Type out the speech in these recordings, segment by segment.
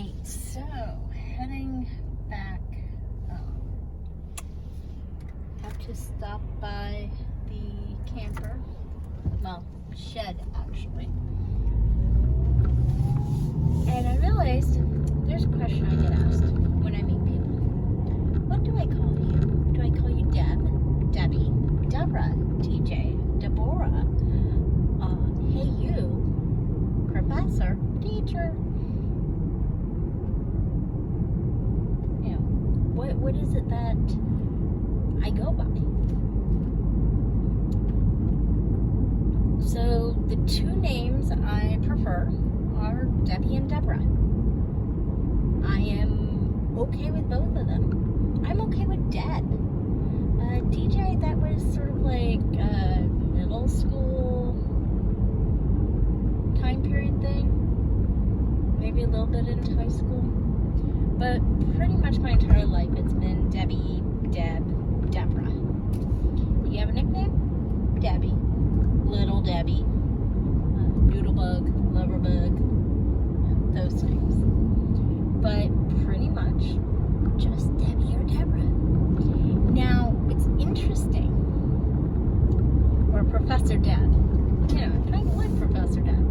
Alright, so heading back. Have to stop by the camper. Well, shed actually. And I realized there's a question I get asked when I meet people. What do I call you? Do I call you Deb, Debbie, Deborah, TJ, Deborah? Hey you, professor, teacher. You know, what is it that I go by? So the two names I prefer are Debbie and Deborah. I am okay with both of them. I'm okay with Deb. DJ, that was sort of like a middle school time period thing. Maybe a little bit into high school. But pretty much my entire life it's been Debbie, Deb, Deborah. Do you have a nickname? Debbie. Little Debbie. Doodlebug, Loverbug. Those things. But pretty much just Debbie or Deborah. Now, it's interesting. Or Professor Deb. You know, I kind of like Professor Deb.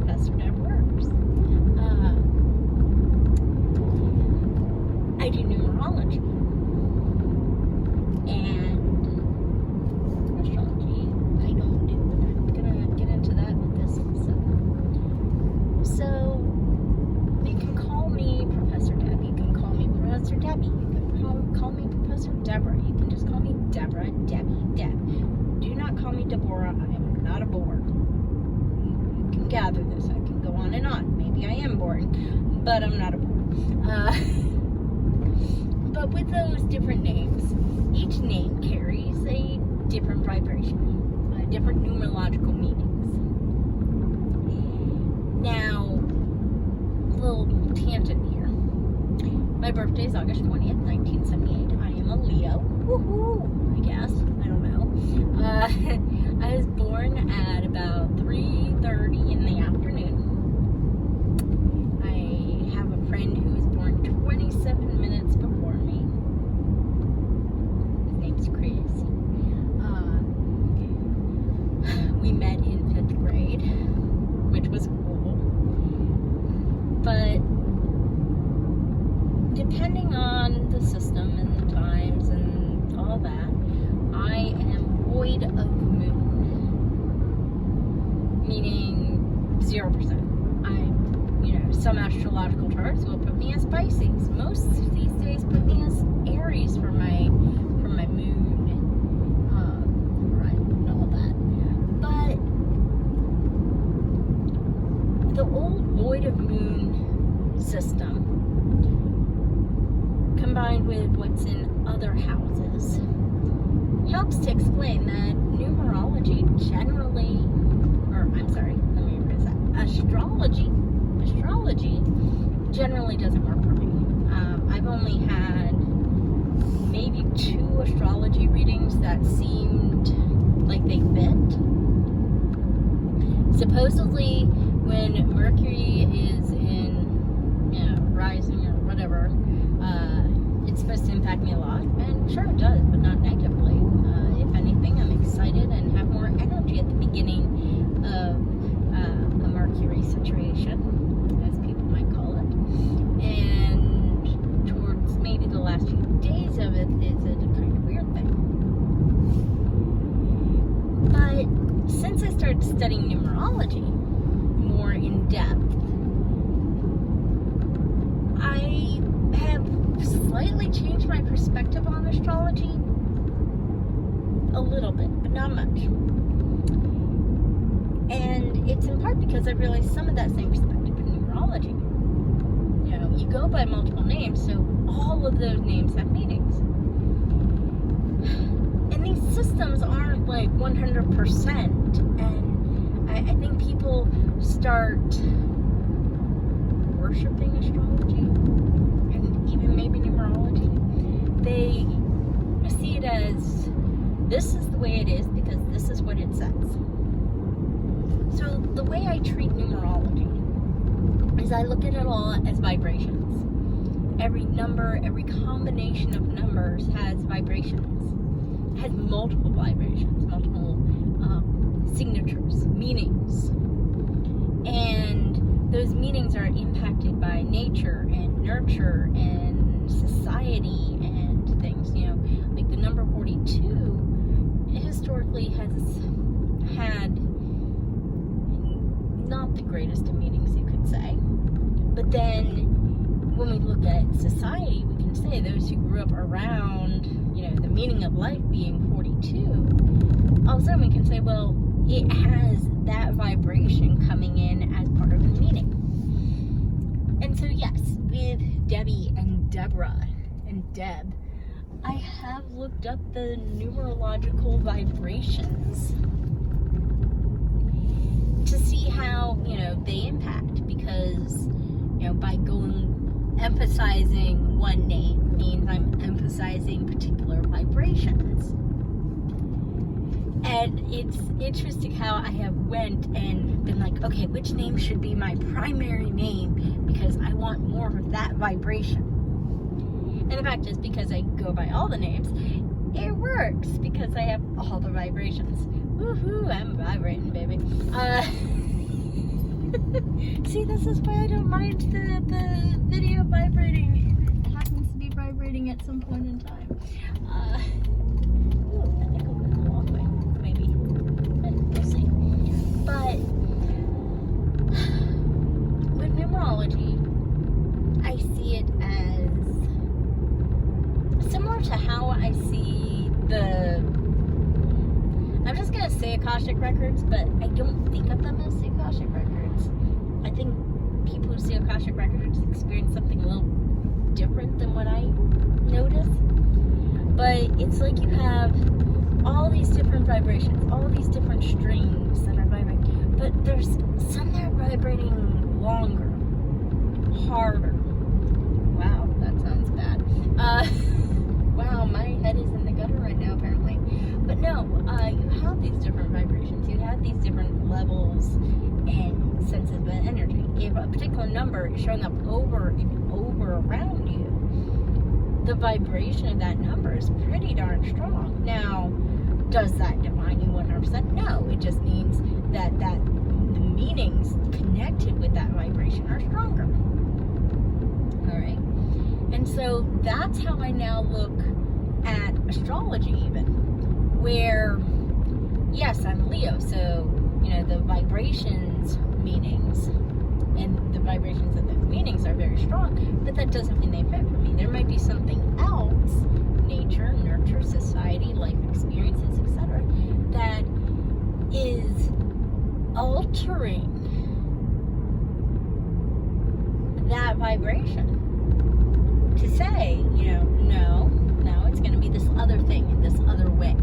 Professor Deb works. I do numerology. And astrology, I don't do. I'm gonna get into that with this also. So, you can call me Professor Deb. You can call me Professor Debbie. You can call me Professor Deborah. You can just call me Deborah, Debbie, Deb. Do not call me Deborah. I am not a bore. You can gather this. I can go on and on. Maybe I am boring, but I'm not a bore. But with those different names, each name carries a different vibration, different numerological meanings. Now, a little tangent here. My birthday is August 20th, 1978. I am a Leo. Woohoo! I guess. I don't know. I was born at about 3:30 in the afternoon. I have a friend who was born 27 minutes before me. His name's Chris. We met in 5th grade, which was cool. But depending on the system and the times and all that, I am void of moon. Meaning 0%. Some astrological charts will put me as Pisces. Most these days put me as Aries for my moon, right, and all that. But the old void of moon system, combined with what's in other houses, helps to explain that numerology generally, astrology generally doesn't work for me. I've only had maybe 2 astrology readings that seemed like they fit. Supposedly, when Mercury is in, rising or whatever, it's supposed to impact me a lot, and sure it does, but not negatively. If anything, I'm excited and have more energy at the beginning of a Mercury situation, as people might call it, and towards maybe the last few days of it is a kind of weird thing. But since I started studying numerology more in depth, I have slightly changed my perspective on astrology a little bit, but not much. And it's in part because I realized some of that same perspective in numerology. You go by multiple names, so all of those names have meanings. And these systems aren't like 100%. And I think people start worshiping astrology and even maybe numerology. They see it as, this is the way it is because this is what it says. So the way I treat numerology is I look at it all as vibrations. Every number, every combination of numbers has vibrations. It has multiple vibrations, multiple signatures, meanings. And those meanings are impacted by nature and nurture and society and things. You know, like the number 42 historically has had not the greatest of meanings, you could say. But then when we look at society, we can say those who grew up around, you know, the meaning of life being 42, all of a sudden we can say, well, it has that vibration coming in as part of the meaning. And so yes, with Debbie and Deborah and Deb, I have looked up the numerological vibrations to see how, you know, they impact, because, you know, by emphasizing one name means I'm emphasizing particular vibrations. And it's interesting how I have went and been like, okay, which name should be my primary name because I want more of that vibration. And the fact is, because I go by all the names, it works because I have all the vibrations. Woohoo, I'm vibrating, baby. See, this is why I don't mind the video vibrating. It happens to be vibrating at some point in time. I think I'll go the long way. Maybe. We'll see. But with numerology, I see it as similar to how I see I'm just going to say Akashic Records, but I don't think of them as Akashic Records. I think people who see Akashic Records experience something a little different than what I notice. But it's like you have all these different vibrations, all these different strings that are vibrating, but there's some that are vibrating longer, harder. Wow, that sounds bad. Wow, my head is in the gutter right now, apparently. But no, you have these different vibrations. You have these different levels and senses of energy. If a particular number is showing up over and over around you, the vibration of that number is pretty darn strong. Now, does that define you 100%? No, it just means that the meanings connected with that vibration are stronger. All right? And so that's how I now look at astrology even, where, yes, I'm Leo, so, you know, the vibrations meanings and the vibrations of those meanings are very strong, but that doesn't mean they fit for me. There might be something else, nature, nurture, society, life experiences, etc., that is altering that vibration to say, you know, no, it's going to be this other thing in this other way.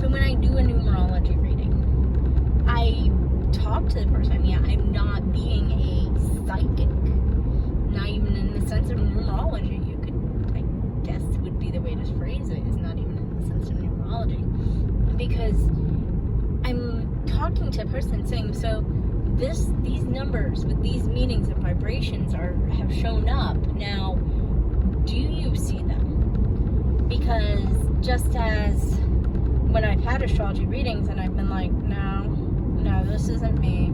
So when I do a numerology reading, I talk to the person. I mean, I'm not being a psychic, not even in the sense of numerology. You could, I guess, would be the way to phrase it, is not even in the sense of numerology, because I'm talking to a person saying, so these numbers with these meanings and vibrations have shown up. Now, do you see them? Because just as when I've had astrology readings and I've been like, no, this isn't me.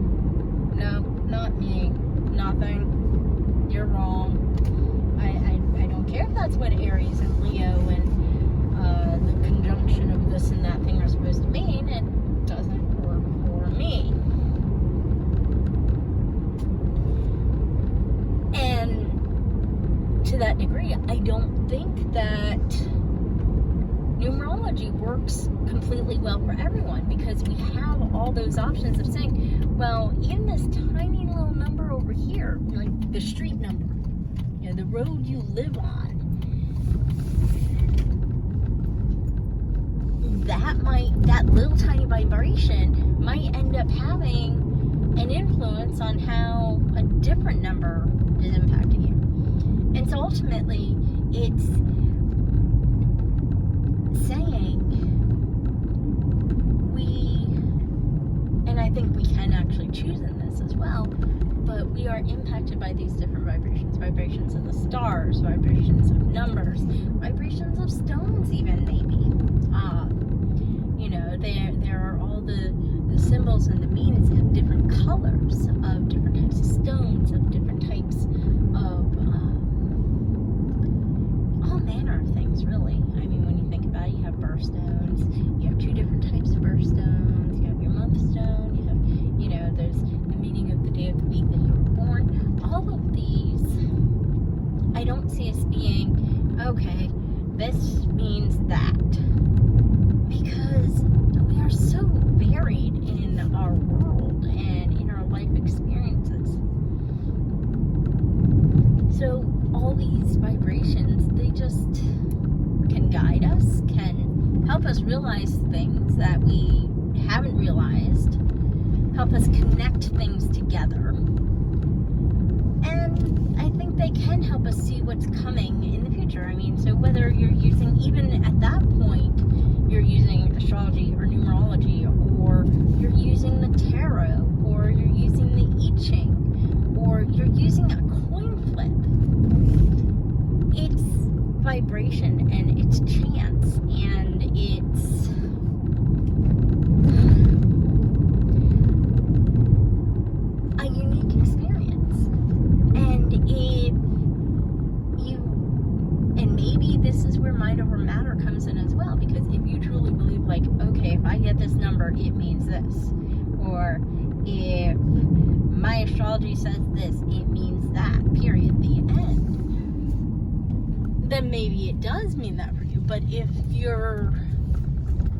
No, not me. Nothing. You're wrong. I don't care if that's what Aries and Leo and the conjunction of this and that thing are supposed to mean. It doesn't work for me. And to that degree, I don't think that numerology works completely well for everyone, because we have all those options of saying, well, even this tiny little number over here, like the street number, you know, the road you live on, that little tiny vibration might end up having an influence on how a different number is impacting you. And so ultimately, it's saying and I I think we can actually choose in this as well, but we are impacted by these different vibrations of the stars, vibrations of numbers, vibrations of stones even, maybe. There are all the symbols and the meanings of different colors, of different types of stones, of different types of all manner of things, really. I mean, when you think about it, you have birthstones, you have 2 different types of birthstones, you have your month stone, you have, there's the meaning of the day of the week that you were born. All of these, I don't see us being, okay, this means that. Because we are so varied in our world and in our life experiences. So all these vibrations, they just can guide us, can help us realize things that we haven't realized, help us connect things together. And I think they can help us see what's coming in the future. I mean, so whether you're using, even at that point, you're using astrology or numerology, or you're using the tarot, or you're using the I Ching, or you're using a coin flip, it's vibration and it's chance and it's a unique experience. And maybe this is where mind over matter comes in as well, because if you truly believe, like, okay, if I get this number, it means this, or if my astrology says this, it means that, period, the end, then maybe it does mean that for you. But if your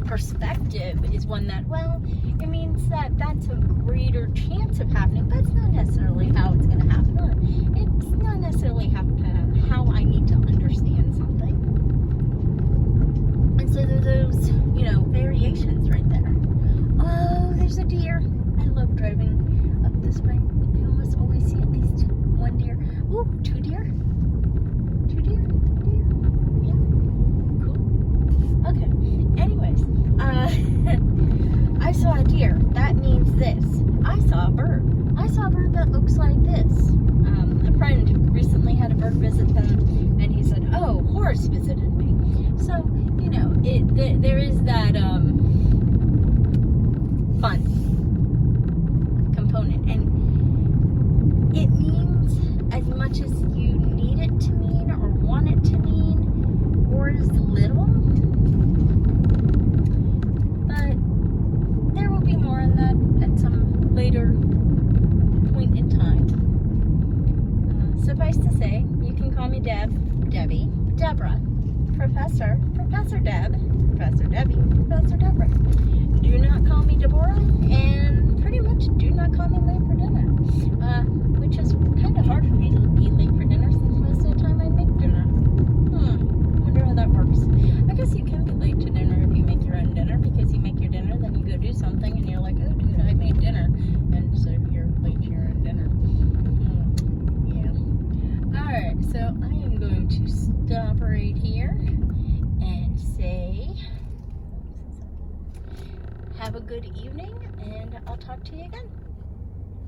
perspective is one that, well, it means that that's a greater chance of happening, but it's not necessarily how it's going to happen, or it's not necessarily how I need to understand something. And so there's those, variations right there. Oh, there's a deer. I love driving up this way. You almost always see at least 1 deer. Ooh, 2 deer. 2 deer. Yeah. Cool. Okay. Anyways, I saw a deer. That means this. I saw a bird. I saw a bird that looks like this. A friend recently had a bird visit them, and he said, "Oh, horse visited me." So, there is that fun component, and it means as much as you need it to mean or want it to mean, or as little. But there will be more on that at some later point in time. Suffice to say, you can call me Deb, Debbie, Deborah, Professor Deb, Professor Debbie, Professor Deborah. Do not call me Deborah, and pretty much do not call me late for dinner, which is kind of hard for me to be late for dinner since most of the time I make dinner. Wonder how that works. I guess you can be late to dinner if you make your own dinner, because you make your dinner, then you go do something, and you're like, oh dude, I made dinner, and so you're late to your own dinner. Alright, so I am going to stop right here and say, have a good evening, and I'll talk to you again.